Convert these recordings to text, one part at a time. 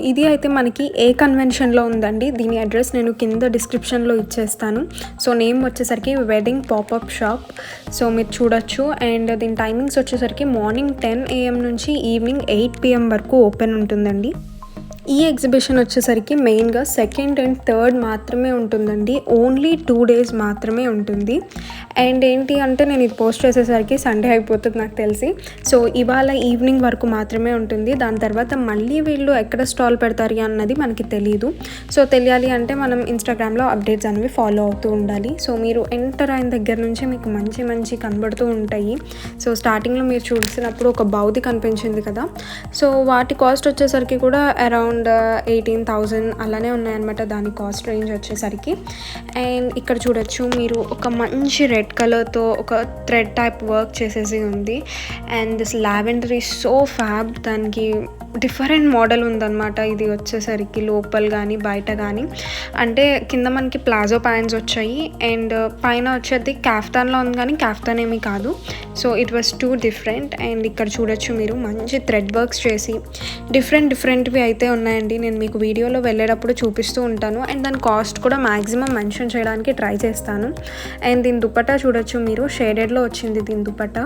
ఇది అయితే మనకి ఏ కన్వెన్షన్లో ఉందండి. దీని అడ్రస్ నేను కింద డిస్క్రిప్షన్లో ఇచ్చేస్తాను. సో నేమ్ వచ్చేసరికి వెడ్డింగ్ పాపప్ షాప్. సో మీరు చూడొచ్చు. అండ్ దీని టైమింగ్స్ వచ్చేసరికి మార్నింగ్ 10 AM నుంచి ఈవినింగ్ 8 PM వరకు ఓపెన్ ఉంటుందండి. ఈ ఎగ్జిబిషన్ వచ్చేసరికి మెయిన్గా 2nd and 3rd మాత్రమే ఉంటుందండి. ఓన్లీ 2 days మాత్రమే ఉంటుంది. అండ్ ఏంటి అంటే నేను ఇది పోస్ట్ చేసేసరికి సండే అయిపోతుంది నాకు తెలిసి. సో ఇవాళ ఈవినింగ్ వరకు మాత్రమే ఉంటుంది. దాని తర్వాత మళ్ళీ వీళ్ళు ఎక్కడ స్టాల్ పెడతారు అన్నది మనకి తెలియదు. సో తెలియాలి అంటే మనం ఇన్స్టాగ్రామ్లో అప్డేట్స్ అనేవి ఫాలో అవుతూ ఉండాలి. సో మీరు ఎంటర్ అయిన దగ్గర నుంచి మీకు మంచి మంచి కనబడుతూ ఉంటాయి. సో స్టార్టింగ్లో మీరు చూసినప్పుడు ఒక బౌది కనిపించింది కదా. సో వాటి కాస్ట్ వచ్చేసరికి కూడా అరౌండ్ 18,000 అలానే ఉన్నాయన్నమాట దాని కాస్ట్ రేంజ్ వచ్చేసరికి. అండ్ ఇక్కడ చూడొచ్చు మీరు ఒక మంచి రెడ్ కలర్తో ఒక థ్రెడ్ టైప్ వర్క్ చేసేసి ఉంది. And this lavender is so fab. దానికి డిఫరెంట్ మోడల్ ఉందన్నమాట. ఇది వచ్చేసరికి లోపల కానీ బయట కానీ అంటే కింద మనకి ప్లాజో ప్యాంట్స్ వచ్చాయి. అండ్ పైన వచ్చేది కాఫ్తాన్లో ఉంది కానీ కాఫ్తాన్ ఏమీ కాదు. So it was two different. And ఇక్కడ చూడొచ్చు మీరు మంచి థ్రెడ్ వర్క్స్ చేసి డిఫరెంట్వి అయితే ఉన్నాయండి. నేను మీకు వీడియోలో వెళ్ళేటప్పుడు చూపిస్తూ ఉంటాను. అండ్ దాని కాస్ట్ కూడా మ్యాక్సిమం మెన్షన్ చేయడానికి ట్రై చేస్తాను. అండ్ దీని దుపట్టా చూడొచ్చు మీరు షేడెడ్లో వచ్చింది దీని దుపట్టా.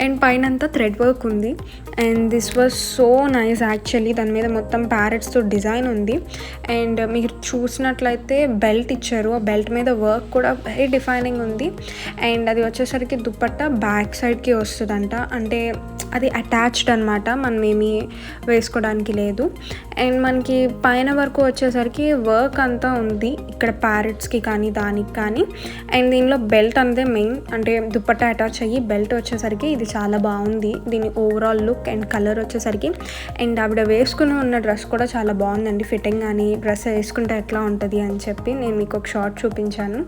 అండ్ పైన అంతా థ్రెడ్ వర్క్ ఉంది. And this was so nice actually. దాని మీద మొత్తం ప్యారెట్స్తో డిజైన్ ఉంది. అండ్ మీరు చూసినట్లయితే బెల్ట్ ఇచ్చారు. ఆ బెల్ట్ మీద వర్క్ కూడా వెరీ డిఫైనింగ్ ఉంది. అండ్ అది వచ్చేసరికి దుపట్టా బ్యాక్ సైడ్కి వస్తుందంట. అంటే అది అటాచ్డ్ అనమాట, మనం ఏమీ వేసుకోవడానికి లేదు. అండ్ మనకి పైన వరకు వచ్చేసరికి వర్క్ అంతా ఉంది ఇక్కడ ప్యారెట్స్కి కానీ దానికి కానీ. అండ్ దీనిలో బెల్ట్ అనేది మెయిన్, అంటే దుపట్టా అటాచ్ అయ్యి బెల్ట్ వచ్చేసరికి ఇది చాలా బాగుంది. దీని ఓవరాల్ లుక్ అండ్ కలర్ వచ్చేసరికి. అండ్ ఆవిడ వేసుకుని ఉన్న డ్రెస్ కూడా చాలా బాగుందండి. ఫిట్టింగ్ కానీ డ్రెస్ వేసుకుంటే ఎట్లా ఉంటుంది అని చెప్పి నేను మీకు ఒక షార్ట్ చూపించాను.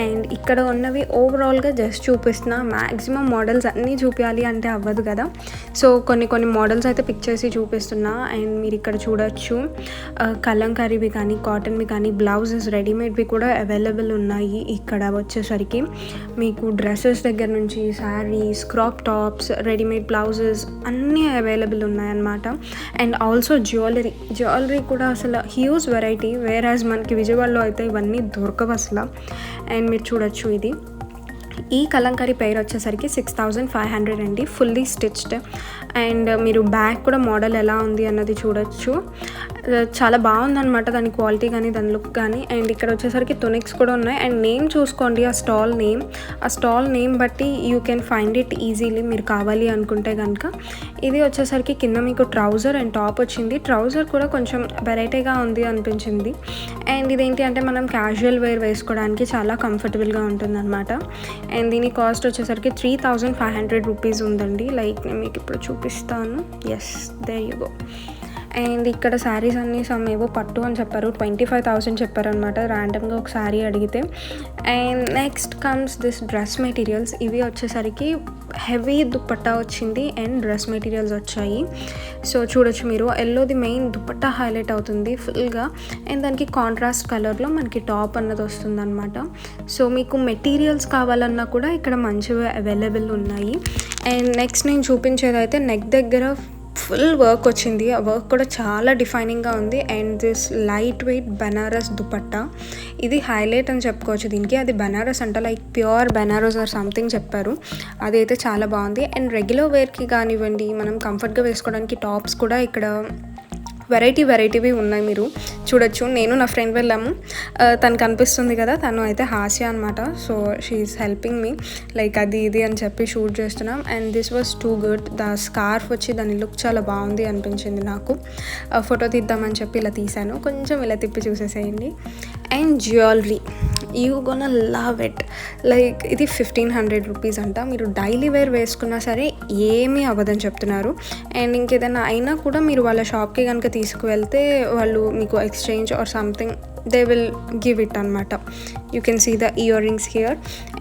అండ్ ఇక్కడ ఉన్నవి ఓవరాల్గా జస్ట్ చూపిస్తున్నా. మ్యాక్సిమం మోడల్స్ అన్నీ చూపించాలి అంటే అవ్వదు కదా. సో కొన్ని మోడల్స్ అయితే పిక్ చేసి చూపిస్తున్నా. అండ్ మీరు ఇక్కడ చూడొచ్చు కలంకారీవి కానీ కాటన్వి కానీ బ్లౌజెస్ రెడీమేడ్వి కూడా అవైలబుల్ ఉన్నాయి. ఇక్కడ వచ్చేసరికి మీకు డ్రెస్సెస్ దగ్గర నుంచి saris, crop tops, readymade blouses అన్నీ అవైలబుల్ ఉన్నాయన్నమాట. అండ్ ఆల్సో జ్యువెలరీ కూడా అసలు హ్యూజ్ వెరైటీ. వేరాజ్ మనకి విజయవాడలో అయితే ఇవన్నీ దొరకవు అసలు. అండ్ మీరు చూడొచ్చు ఇది ఈ కలంకారీ పేరు వచ్చేసరికి 6,500 అండి, ఫుల్లీ స్టిచ్డ్. అండ్ మీరు బ్యాగ్ కూడా మోడల్ ఎలా ఉంది అన్నది చూడొచ్చు. చాలా బాగుందన్నమాట దాని క్వాలిటీ కానీ దాని లుక్ కానీ. అండ్ ఇక్కడ వచ్చేసరికి తునిక్స్ కూడా ఉన్నాయి. అండ్ నేమ్ చూసుకోండి, ఆ స్టాల్ నేమ్ బట్టి you can find it easily మీరు కావాలి అనుకుంటే కనుక. ఇది వచ్చేసరికి కింద మీకు ట్రౌజర్ అండ్ టాప్ వచ్చింది. ట్రౌజర్ కూడా కొంచెం వెరైటీగా ఉంది అనిపించింది. అండ్ ఇదేంటి అంటే మనం క్యాజువల్ వేర్ వేసుకోవడానికి చాలా కంఫర్టబుల్గా ఉంటుందన్నమాట. అండ్ దీని కాస్ట్ వచ్చేసరికి 3,500 రూపీస్ ఉందండి. లైక్ నేను మీకు ఇప్పుడు చూపిస్తాను. Yes, there you go. And ఇక్కడ శారీస్ అన్నీ ఏవో పట్టు అని చెప్పారు, 25,000 చెప్పారనమాట ర్యాండమ్గా ఒక శారీ అడిగితే. And next comes this dress materials. ఇవి వచ్చేసరికి హెవీ దుపట్టా వచ్చింది అండ్ డ్రెస్ మెటీరియల్స్ వచ్చాయి. సో చూడొచ్చు మీరు ఎల్లోది మెయిన్ దుపట్టా హైలైట్ అవుతుంది ఫుల్గా. అండ్ దానికి కాంట్రాస్ట్ కలర్లో మనకి టాప్ అన్నది వస్తుంది అనమాట. సో మీకు మెటీరియల్స్ కావాలన్నా కూడా ఇక్కడ మంచిగా అవైలబుల్ ఉన్నాయి. అండ్ నెక్స్ట్ నేను చూపించేది అయితే నెక్ దగ్గర ఫుల్ వర్క్ వచ్చింది. ఆ వర్క్ కూడా చాలా డిఫైనింగ్గా ఉంది. And this light weight Banaras dupatta, ఇది హైలైట్ అని చెప్పుకోవచ్చు దీనికి. అది బెనారస్ అంట, like pure Banaras or something చెప్పారు. అదైతే చాలా బాగుంది. అండ్ రెగ్యులర్ వేర్కి కానివ్వండి, మనం కంఫర్ట్గా వేసుకోవడానికి టాప్స్ కూడా ఇక్కడ వెరైటీవి ఉన్నాయి. మీరు చూడొచ్చు. నేను నా ఫ్రెండ్ వెళ్ళాము, తనకు అనిపిస్తుంది కదా, తను అయితే హాస్య అనమాట. So she is helping me, like అది ఇది అని చెప్పి షూట్ చేస్తున్నాం. And this was too good. The scarf వచ్చి దాని లుక్ చాలా బాగుంది అనిపించింది నాకు. ఫోటో తీద్దామని చెప్పి ఇలా తీశాను. కొంచెం ఇలా తిప్పి చూసేసేయండి. And jewellery, you gonna love it. Like ఇది 1,500 రూపీస్ అంట. మీరు డైలీ వేర్ వేసుకున్నా సరే ఏమీ అవ్వదని చెప్తున్నారు. అండ్ ఇంకేదైనా అయినా కూడా మీరు వాళ్ళ షాప్కి కనుక తీసుకువెళ్తే వాళ్ళు మీకు exchange or something they will give it అనమాట. You can see the earrings here.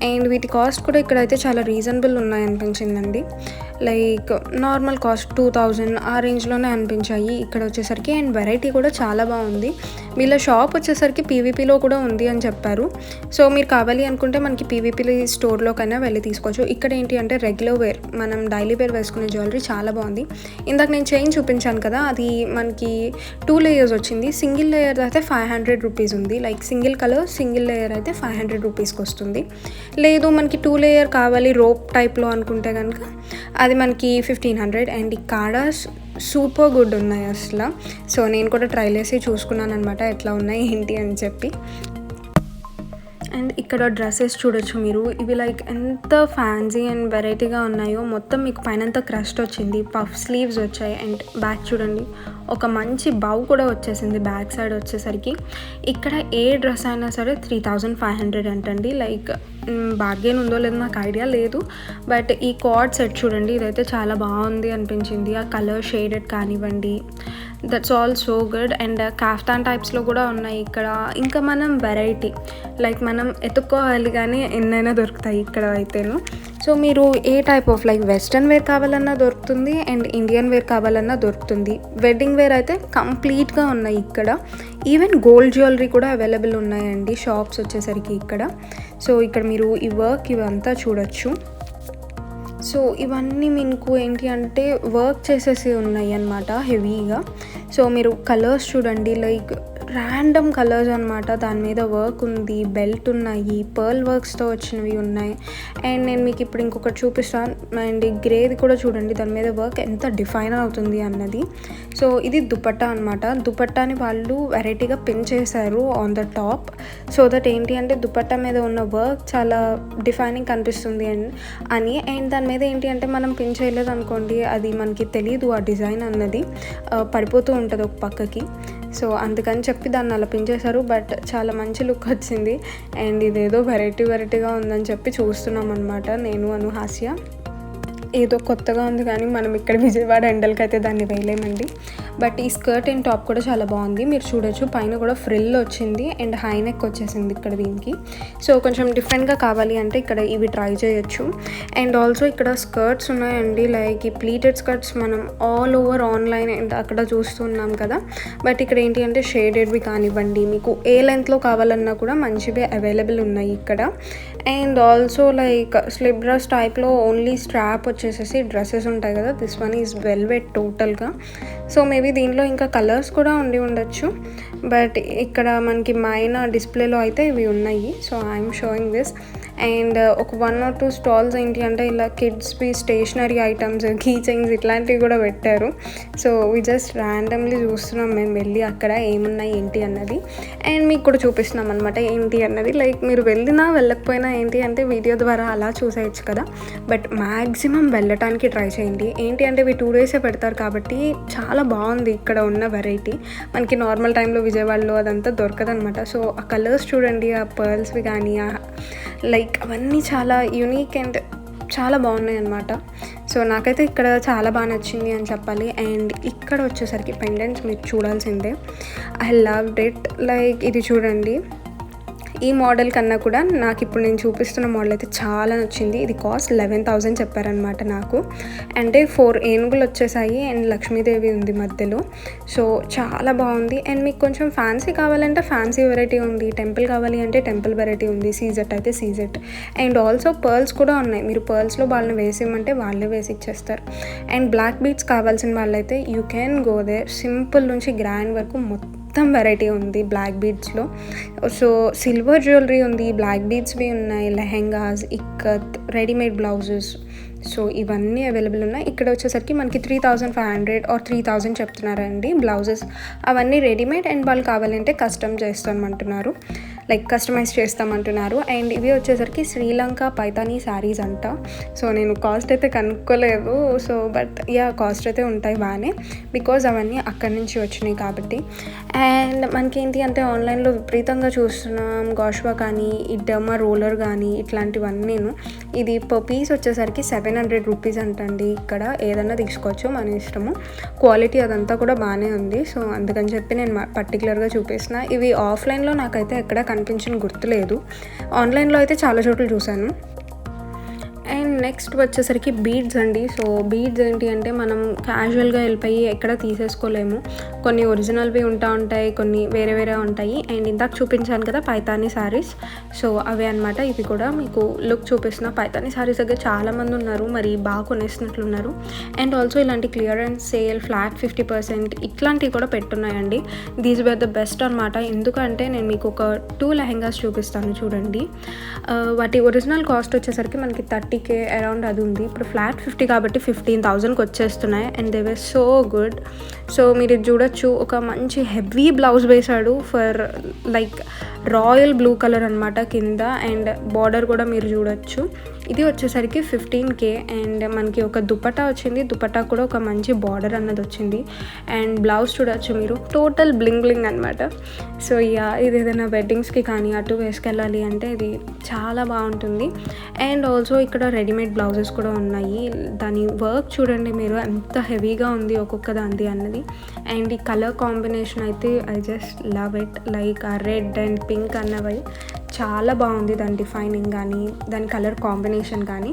And వీటి కాస్ట్ కూడా ఇక్కడైతే చాలా రీజనబుల్ ఉన్నాయనిపించిందండి. లైక్ నార్మల్ కాస్ట్ 2000 ఆ రేంజ్లోనే అనిపించాయి ఇక్కడ వచ్చేసరికి. అండ్ వెరైటీ కూడా చాలా బాగుంది. వీళ్ళ షాప్ వచ్చేసరికి పీవీపీలో కూడా ఉంది అని చెప్పారు. సో మీరు కావాలి అనుకుంటే మనకి పీవీపీ స్టోర్లోకైనా వెళ్ళి తీసుకోవచ్చు. ఇక్కడ ఏంటి అంటే రెగ్యులర్ వేర్, మనం డైలీ వేర్ వేసుకునే జ్యువెలరీ చాలా బాగుంది. ఇందాక నేను చైన్ చూపించాను కదా, అది మనకి 2 లేయర్స్ వచ్చింది. సింగిల్ లేయర్ అయితే 500 రూపీస్ ఉంది. Like single colour single layer అయితే 500 రూపీస్కి వస్తుంది. లేదు మనకి 2 లేయర్ కావాలి రోప్ టైప్లో అనుకుంటే కనుక అది మనకి 1500. అండ్ ఈ కాడాస్ సూపర్ గుడ్ ఉన్నాయి అసలు. సో నేను కూడా ట్రై చేసి చూసుకున్నాను అనమాట ఎట్లా ఉన్నాయి ఏంటి అని చెప్పి. అండ్ ఇక్కడ డ్రెస్సెస్ చూడొచ్చు మీరు. ఇవి లైక్ ఎంత ఫ్యాన్సీ అండ్ వెరైటీగా ఉన్నాయో. మొత్తం మీకు పైనంతా క్రస్ట్ వచ్చింది, పఫ్ స్లీవ్స్ వచ్చాయి. అండ్ బ్యాక్ చూడండి, ఒక మంచి బౌ కూడా వచ్చేసింది బ్యాక్ సైడ్ వచ్చేసరికి. ఇక్కడ ఏ డ్రెస్ అయినా సరే 3500 అంటండి. లైక్ బార్గెన్ ఉందో లేదో నాకు ఐడియా లేదు. బట్ ఈ కార్డ్ సెట్ చూడండి, ఇదైతే చాలా బాగుంది అనిపించింది. ఆ కలర్ షేడెడ్ కానివ్వండి, that's all so good. And kaftan టైప్స్లో కూడా ఉన్నాయి ఇక్కడ. ఇంకా మనం వెరైటీ లైక్ మనం ఎత్తుక్కోవాలి కానీ ఎన్నైనా దొరుకుతాయి ఇక్కడ అయితేను. సో మీరు ఏ type of like western wear కావాలన్నా దొరుకుతుంది, అండ్ ఇండియన్ వేర్ కావాలన్నా దొరుకుతుంది. వెడ్డింగ్ వేర్ అయితే కంప్లీట్గా ఉన్నాయి ఇక్కడ. ఈవెన్ గోల్డ్ జ్యువెలరీ కూడా అవైలబుల్ ఉన్నాయండి షాప్స్ వచ్చేసరికి ఇక్కడ. సో ఇక్కడ మీరు ఈ వర్క్ ఇవంతా చూడొచ్చు. సో ఇవన్నీ మీకు ఏంటి అంటే వర్క్ చేసేసి ఉన్నాయి అన్నమాట హెవీగా. సో మీరు కలర్స్ చూడండి, లైక్ ర్యాండమ్ కలర్స్ అనమాట. దాని మీద వర్క్ ఉంది, బెల్ట్ ఉన్నాయి, పర్ల్ వర్క్స్తో వచ్చినవి ఉన్నాయి. అండ్ నేను మీకు ఇప్పుడు ఇంకొకటి చూపిస్తాను. అండ్ గ్రేది కూడా చూడండి, దాని మీద వర్క్ ఎంత డిఫైన్ అవుతుంది అన్నది. సో ఇది దుపట్టా అనమాట. దుపట్టాని వాళ్ళు వెరైటీగా పిన్ చేశారు on the top. So that ఏంటి అంటే దుపట్టా మీద ఉన్న వర్క్ చాలా డిఫైనింగ్ కనిపిస్తుంది అని. అండ్ దాని మీద ఏంటి అంటే మనం పిన్ చేయలేదు అనుకోండి, అది మనకి తెలీదు ఆ డిజైన్ అన్నది, పడిపోతూ ఉంటుంది ఒక పక్కకి. సో అందుకని చెప్పి దాన్ని అలా పిన్ చేశారు. బట్ చాలా మంచి లుక్ వచ్చింది. అండ్ ఇదేదో వెరైటీగా ఉందని చెప్పి చూస్తున్నాం అనమాట నేను హాస్య. ఏదో కొత్తగా ఉంది కానీ మనం ఇక్కడ విజయవాడ ఎండలకి అయితే దాన్ని వేయలేమండి. బట్ ఈ స్కర్ట్ అండ్ టాప్ కూడా చాలా బాగుంది. మీరు చూడొచ్చు పైన కూడా ఫ్రిల్ వచ్చింది అండ్ హై నెక్ వచ్చేసింది ఇక్కడ దీనికి. సో కొంచెం డిఫరెంట్గా కావాలి అంటే ఇక్కడ ఇవి ట్రై చేయొచ్చు. అండ్ ఆల్సో ఇక్కడ స్కర్ట్స్ ఉన్నాయండి, లైక్ ఈ ప్లీటెడ్ స్కర్ట్స్ మనం ఆల్ ఓవర్ ఆన్లైన్ అండ్ అక్కడ చూస్తున్నాం కదా. బట్ ఇక్కడ ఏంటి అంటే షేడెడ్వి కానివ్వండి, మీకు ఏ లెంత్లో కావాలన్నా కూడా మంచివి అవైలబుల్ ఉన్నాయి ఇక్కడ. And also like slip dress టైప్లో ఓన్లీ స్ట్రాప్ వచ్చేసేసి డ్రెస్సెస్ ఉంటాయి కదా. దిస్ వన్ ఈజ్ వెల్వెట్ టోటల్గా. సో మేబీ దీంట్లో ఇంకా కలర్స్ కూడా ఉండి ఉండొచ్చు. బట్ ఇక్కడ మనకి మైన డిస్ప్లేలో అయితే ఇవి ఉన్నాయి. So I'm showing this. And ఒక 1 or 2 స్టాల్స్ ఏంటి అంటే ఇలా కిడ్స్వి స్టేషనరీ ఐటమ్స్, కీ చైన్స్ ఇట్లాంటివి కూడా పెట్టారు. సో వి జస్ట్ ర్యాండమ్లీ చూస్తున్నాం మేము వెళ్ళి అక్కడ ఏమున్నాయి ఏంటి అన్నది. అండ్ మీకు కూడా చూపిస్తున్నాం అనమాట ఏంటి అన్నది. లైక్ మీరు వెళ్ళినా వెళ్ళకపోయినా ఏంటి అంటే వీడియో ద్వారా అలా చూసేయచ్చు కదా. బట్ మ్యాక్సిమం వెళ్ళటానికి ట్రై చేయండి. ఏంటి అంటే ఇవి 2 days పెడతారు కాబట్టి చాలా బాగుంది ఇక్కడ ఉన్న వెరైటీ. మనకి నార్మల్ టైంలో విజయవాడలో అదంతా దొరకదనమాట. సో ఆ కలర్స్ చూడండి, ఆ పర్ల్స్వి కానీ లైక్ అవన్నీ చాలా యూనిక్ అండ్ చాలా బాగున్నాయి అన్నమాట. సో నాకైతే ఇక్కడ చాలా బాగా నచ్చింది అని చెప్పాలి. అండ్ ఇక్కడ వచ్చేసరికి పెండెంట్స్ మీరు చూడాల్సిందే. I loved it. లైక్ ఇది చూడండి, ఈ మోడల్ కన్నా కూడా నాకు ఇప్పుడు నేను చూపిస్తున్న మోడల్ అయితే చాలా నచ్చింది. ఇది కాస్ట్ 11,000 చెప్పారనమాట నాకు. అంటే 4 ఏనుగులు వచ్చేసాయి అండ్ లక్ష్మీదేవి ఉంది మధ్యలో. సో చాలా బాగుంది. అండ్ మీకు కొంచెం ఫ్యాన్సీ కావాలంటే ఫ్యాన్సీ వెరైటీ ఉంది, టెంపుల్ కావాలి అంటే టెంపుల్ వెరైటీ ఉంది, సీజెట్ అయితే సీజెట్. అండ్ ఆల్సో పర్ల్స్ కూడా ఉన్నాయి. మీరు పర్ల్స్లో వాళ్ళని వేసేయమంటే వాళ్ళే వేసి ఇచ్చేస్తారు. అండ్ బ్లాక్ బీడ్స్ కావాల్సిన వాళ్ళైతే you can go there. Simple నుంచి గ్రాండ్ వరకు మొత్తం వెరైటీ ఉంది బ్లాక్ బీడ్స్లో. సో సిల్వర్ జ్యువెలరీ ఉంది, బ్లాక్ బీడ్స్వి ఉన్నాయి, lehengas, ikat, readymade blouses. So ఇవన్నీ అవైలబుల్ ఉన్నాయి. ఇక్కడ వచ్చేసరికి మనకి 3,500 or 3,000 చెప్తున్నారండి బ్లౌజెస్. అవన్నీ రెడీమేడ్ అండ్ వాళ్ళు కావాలంటే కస్టమ్ చేస్తామంటున్నారు. లైక్ కస్టమైజ్ చేస్తామంటున్నారు. అండ్ ఇవి వచ్చేసరికి శ్రీలంక పైతానీ శారీస్ అంట. సో నేను కాస్ట్ అయితే కనుక్కోలేదు. సో బట్ కాస్ట్ అయితే ఉంటాయి బాగానే, బికాజ్ అవన్నీ అక్కడి నుంచి వచ్చినాయి కాబట్టి. అండ్ మనకేంటి అంటే ఆన్లైన్లో విపరీతంగా చూస్తున్నాం గాష్వా కానీ, ఈ డర్మా రోలర్ కానీ ఇట్లాంటివన్నీ. నేను ఇది పర్ పీస్ వచ్చేసరికి 700 రూపీస్ అంటండి. ఇక్కడ ఏదన్నా తీసుకోవచ్చు, మన ఇష్టము. క్వాలిటీ అదంతా కూడా బాగానే ఉంది. సో అందుకని చెప్పి నేను పర్టికులర్గా చూపిస్తున్నా. ఇవి ఆఫ్లైన్లో నాకైతే ఎక్కడా కనిపించిన గుర్తులేదు, ఆన్లైన్లో అయితే చాలా చోట్ల చూశాను. అండ్ నెక్స్ట్ వచ్చేసరికి బీడ్స్ అండి. సో బీడ్స్ ఏంటి అంటే మనం క్యాజువల్గా వెళ్ళిపోయి ఎక్కడ తీసేసుకోలేము. కొన్ని ఒరిజినల్వి ఉంటాయి, కొన్ని వేరే వేరే ఉంటాయి. అండ్ ఇందాక చూపించాను కదా పైతానీ శారీస్, సో అవే అనమాట. ఇవి కూడా మీకు లుక్ చూపిస్తున్న పైతానీ శారీస్ దగ్గర చాలామంది ఉన్నారు, మరి బాగా కొనేసినట్లున్నారు. అండ్ ఆల్సో ఇలాంటి క్లియరెన్స్ సేల్ ఫ్లాట్ 50% ఇట్లాంటివి కూడా పెట్టున్నాయండి. దీస్ వర్ ద బెస్ట్ అనమాట. ఎందుకంటే నేను మీకు ఒక 2 లెహెంగాస్ చూపిస్తాను చూడండి. వాటి ఒరిజినల్ కాస్ట్ వచ్చేసరికి మనకి 30K అరౌండ్ అది ఉంది. ఇప్పుడు ఫ్లాట్ 50 కాబట్టి 15,000కి వచ్చేస్తున్నాయి. And they were so good. So మీరు చూడొచ్చు, ఒక మంచి హెవీ బ్లౌజ్ వేశాడు for like royal blue colour అనమాట కింద. అండ్ బార్డర్ కూడా మీరు చూడొచ్చు. ఇది వచ్చేసరికి 15K. అండ్ మనకి ఒక దుపట్టా వచ్చింది, దుపట్టా కూడా ఒక మంచి బార్డర్ అన్నది వచ్చింది. అండ్ బ్లౌజ్ చూడొచ్చు మీరు, టోటల్ బ్లింగ్ బ్లింగ్ అనమాట. సో ఇది ఏదైనా వెడ్డింగ్స్కి కానీ అటు వేసుకెళ్ళాలి అంటే ఇది చాలా బాగుంటుంది. అండ్ ఆల్సో ఇక్కడ రెడీమేడ్ బ్లౌజెస్ కూడా ఉన్నాయి. దాని వర్క్ చూడండి మీరు, ఎంత హెవీగా ఉంది ఒక్కొక్క దానిది అన్నది. అండ్ ఈ కలర్ కాంబినేషన్ అయితే I just love it. Like ఆ రెడ్ అండ్ పింక్ అన్నవి చాలా బాగుంది, దాని డిఫైనింగ్ కానీ దాని కలర్ కాంబినేషన్ కానీ.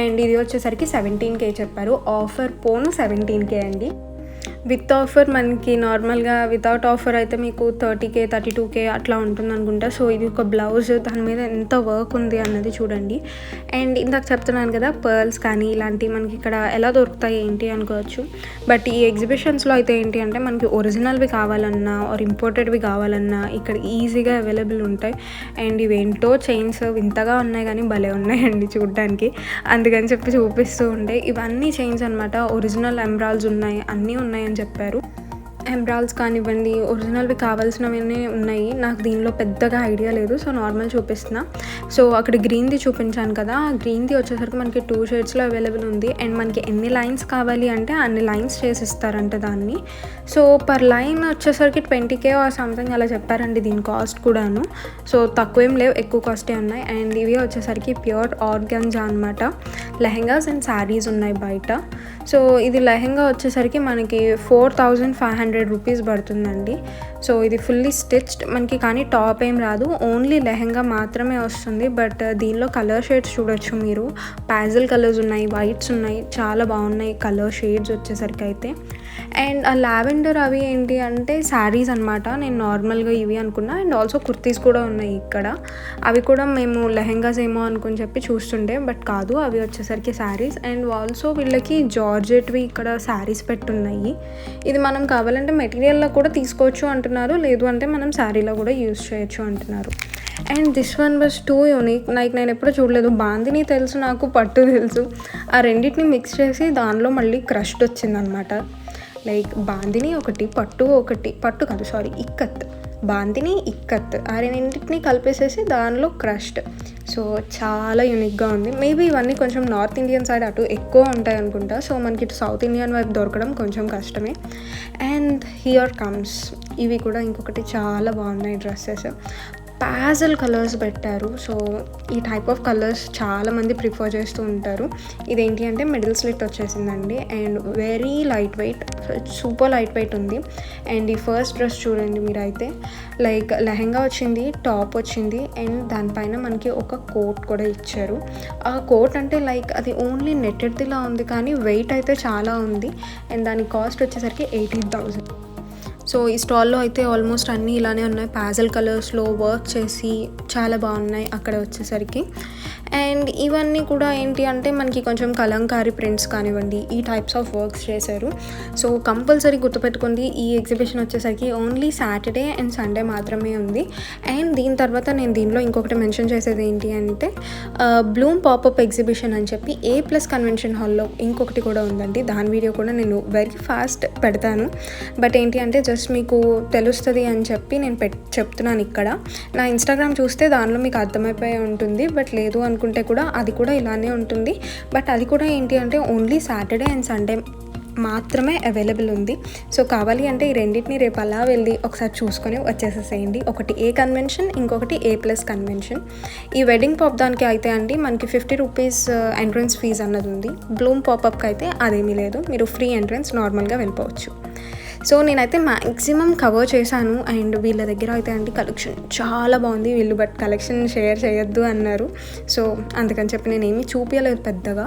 అండ్ ఇది వచ్చేసరికి 17K చెప్పారు. ఆఫర్ పోను 17K అండి. విత్ ఆఫర్ మనకి నార్మల్గా వితౌట్ ఆఫర్ అయితే మీకు 30K 32K అట్లా ఉంటుంది అనుకుంటా. సో ఇది ఒక బ్లౌజ్, దాని మీద ఎంత వర్క్ ఉంది అన్నది చూడండి. అండ్ ఇందాక చెప్తున్నాను కదా పర్ల్స్ కానీ ఇలాంటివి మనకి ఇక్కడ ఎలా దొరుకుతాయి ఏంటి అనుకోవచ్చు. బట్ ఈ ఎగ్జిబిషన్స్లో అయితే ఏంటి అంటే మనకి ఒరిజినల్వి కావాలన్నా ఆర్ ఇంపోర్టెడ్వి కావాలన్నా ఇక్కడ ఈజీగా అవైలబుల్ ఉంటాయి. అండ్ ఇవేంటో చైన్స్ వింతగా ఉన్నాయి కానీ భలే ఉన్నాయండి చూడడానికి, అందుకని చెప్పి చూపిస్తూ ఉండే. ఇవన్నీ చైన్స్ అనమాట, ఒరిజినల్ ఎమరాల్డ్స్ ఉన్నాయి, అన్నీ ఉన్నాయని చెప్పారు. ఎమరాల్డ్స్ కానివ్వండి, ఒరిజినల్వి కావాల్సినవన్నీ ఉన్నాయి. నాకు దీనిలో పెద్దగా ఐడియా లేదు, సో నార్మల్ చూపిస్తున్నా. సో అక్కడ గ్రీన్ది చూపించాను కదా, గ్రీన్ది వచ్చేసరికి మనకి 2 షేడ్స్లో అవైలబుల్ ఉంది. అండ్ మనకి ఎన్ని లైన్స్ కావాలి అంటే అన్ని లైన్స్ చేసి ఇస్తారంట దాన్ని. సో పర్ లైన్ వచ్చేసరికి 20K ఆర్ సంథింగ్ అలా చెప్పారండి దీని కాస్ట్ కూడాను. సో తక్కువేం లేవు, ఎక్కువ కాస్టే ఉన్నాయి. అండ్ ఇవి వచ్చేసరికి ప్యూర్ ఆర్గాన్జా అనమాట. లెహెంగాస్ అండ్ శారీస్ ఉన్నాయి బయట. సో ఇది లెహెంగా వచ్చేసరికి మనకి 4,500 రూపీస్ పడుతుందండి. సో ఇది ఫుల్లీ స్టిచ్డ్ మనకి, కానీ టాప్ ఏం రాదు, ఓన్లీ లెహెంగా మాత్రమే వస్తుంది. బట్ దీనిలో కలర్ షేడ్స్ చూడొచ్చు మీరు, ప్యాజల్ కలర్స్ ఉన్నాయి, వైట్స్ ఉన్నాయి, చాలా బాగున్నాయి కలర్ షేడ్స్ వచ్చేసరికి అయితే. అండ్ ఆ లావెండర్ అవి ఏంటి అంటే శారీస్ అనమాట. నేను నార్మల్గా ఇవి అనుకున్నా. అండ్ ఆల్సో కుర్తీస్ కూడా ఉన్నాయి ఇక్కడ, అవి కూడా మేము లెహెంగాస్ ఏమో అనుకుని చెప్పి చూస్తుండే, బట్ కాదు, అవి వచ్చేసరికి శారీస్. అండ్ ఆల్సో వీళ్ళకి జార్జెట్వి ఇక్కడ శారీస్ పెట్టున్నాయి. ఇది మనం కావాలంటే మెటీరియల్లో కూడా తీసుకోవచ్చు అంటున్నారు, లేదు అంటే మనం శారీలో కూడా యూజ్ చేయొచ్చు అంటున్నారు. And this one was two unique. Like నేను ఎప్పుడూ చూడలేదు. బాందిని తెలుసు నాకు, పట్టు తెలుసు, ఆ రెండింటిని మిక్స్ చేసి దానిలో మళ్ళీ క్రష్డ్ వచ్చిందనమాట. లైక్ బాందిని ఒకటి, పట్టు కాదు సారీ, ఇక్కత్, బాందిని ఇక్కత్, ఆ రెండింటిని కలిపేసేసి దానిలో క్రష్డ్. సో చాలా యూనిక్గా ఉంది. మేబీ ఇవన్నీ కొంచెం నార్త్ ఇండియన్ సైడ్ అటు ఎక్కువ ఉంటాయి అనుకుంటా. సో మనకి ఇటు సౌత్ ఇండియన్ వైపు దొరకడం కొంచెం కష్టమే. అండ్ హియర్ కమ్స్, ఇవి కూడా ఇంకొకటి చాలా బాగున్నాయి డ్రెస్సెస్. ప్యాజల్ కలర్స్ పెట్టారు. సో ఈ టైప్ ఆఫ్ కలర్స్ చాలామంది ప్రిఫర్ చేస్తూ ఉంటారు. ఇదేంటి అంటే మిడిల్ స్లిట్ వచ్చేసిందండి. And very light weight, super light weight ఉంది. అండ్ ఈ ఫస్ట్ డ్రెస్ చూడండి మీరైతే, లైక్ లెహెంగా వచ్చింది, టాప్ వచ్చింది, అండ్ దానిపైన మనకి ఒక కోట్ కూడా ఇచ్చారు. ఆ కోట్ అంటే లైక్ అది ఓన్లీ నెట్టెడ్దిలా ఉంది, కానీ వెయిట్ అయితే చాలా ఉంది. అండ్ దాని కాస్ట్ వచ్చేసరికి 18,000. సో ఈ స్టాల్లో అయితే ఆల్మోస్ట్ అన్నీ ఇలానే ఉన్నాయి, ప్యాజల్ కలర్స్లో వర్క్ చేసి చాలా బాగున్నాయి అక్కడ వచ్చేసరికి. అండ్ ఇవన్నీ కూడా ఏంటి అంటే మనకి కొంచెం కలంకారీ ప్రింట్స్ కానివ్వండి, ఈ టైప్స్ ఆఫ్ వర్క్స్ చేశారు. సో కంపల్సరీ గుర్తుపెట్టుకుంది, ఈ ఎగ్జిబిషన్ వచ్చేసరికి ఓన్లీ సాటర్డే అండ్ సండే మాత్రమే ఉంది. అండ్ దీని తర్వాత నేను దీనిలో ఇంకొకటి మెన్షన్ చేసేది ఏంటి అంటే బ్లూమ్ పాపప్ ఎగ్జిబిషన్ అని చెప్పి A+ కన్వెన్షన్ హాల్లో ఇంకొకటి కూడా ఉందండి. దాని వీడియో కూడా నేను వెరీ ఫాస్ట్ పెడతాను. బట్ ఏంటి అంటే ప్రాసెస్ మీకు తెలుస్తుంది అని చెప్పి నేను చెప్తున్నాను ఇక్కడ. నా ఇన్స్టాగ్రామ్ చూస్తే దానిలో మీకు అర్థమైపోయి ఉంటుంది. బట్ లేదు అనుకుంటే కూడా అది కూడా ఇలానే ఉంటుంది. బట్ అది కూడా ఏంటి అంటే ఓన్లీ సాటర్డే అండ్ సండే మాత్రమే అవైలబుల్ ఉంది. సో కావాలి అంటే ఈ రెండింటిని రేపు అలా వెళ్ళి ఒకసారి చూసుకొని వచ్చేసేసేయండి. ఒకటి ఏ కన్వెన్షన్, ఇంకొకటి A+ కన్వెన్షన్. ఈ వెడ్డింగ్ పాప్ దానికి అయితే అండి మనకి 50 రూపీస్ ఎంట్రన్స్ ఫీజ్ అన్నది ఉంది. బ్లూమ్ పాపప్కి అయితే అదేమీ లేదు, మీరు ఫ్రీ ఎంట్రన్స్ నార్మల్గా వెళ్ళిపోవచ్చు. సో నేనైతే మ్యాక్సిమం కవర్ చేశాను. అండ్ వీళ్ళ దగ్గర అయితే అండి కలెక్షన్ చాలా బాగుంది. వీళ్ళు బట్ కలెక్షన్ షేర్ చేయొద్దు అన్నారు. సో అందుకని చెప్పి నేను ఏమీ చూపించలేదు పెద్దగా.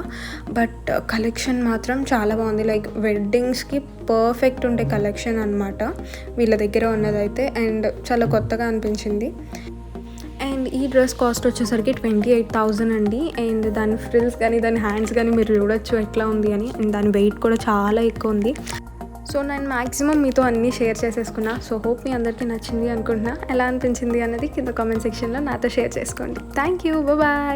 బట్ కలెక్షన్ మాత్రం చాలా బాగుంది. లైక్ వెడ్డింగ్స్కి పర్ఫెక్ట్ ఉండే కలెక్షన్ అనమాట వీళ్ళ దగ్గర ఉన్నదైతే. అండ్ చాలా కొత్తగా అనిపించింది. అండ్ ఈ డ్రెస్ కాస్ట్ వచ్చేసరికి 28,000 అండి. అండ్ దాని ఫ్రిల్స్ కానీ దాని హ్యాండ్స్ కానీ మీరు చూడొచ్చు ఎట్లా ఉంది అని. అండ్ దాని వెయిట్ కూడా చాలా ఎక్కువ ఉంది. సో నేను మ్యాక్సిమం మీతో అన్నీ షేర్ చేసేసుకున్నా. సో హోప్ మీ అందరికీ నచ్చింది అనుకుంటున్నా. ఎలా అనిపించింది అనేది కింద కామెంట్ సెక్షన్లో నాతో షేర్ చేసుకోండి. Thank you, bye.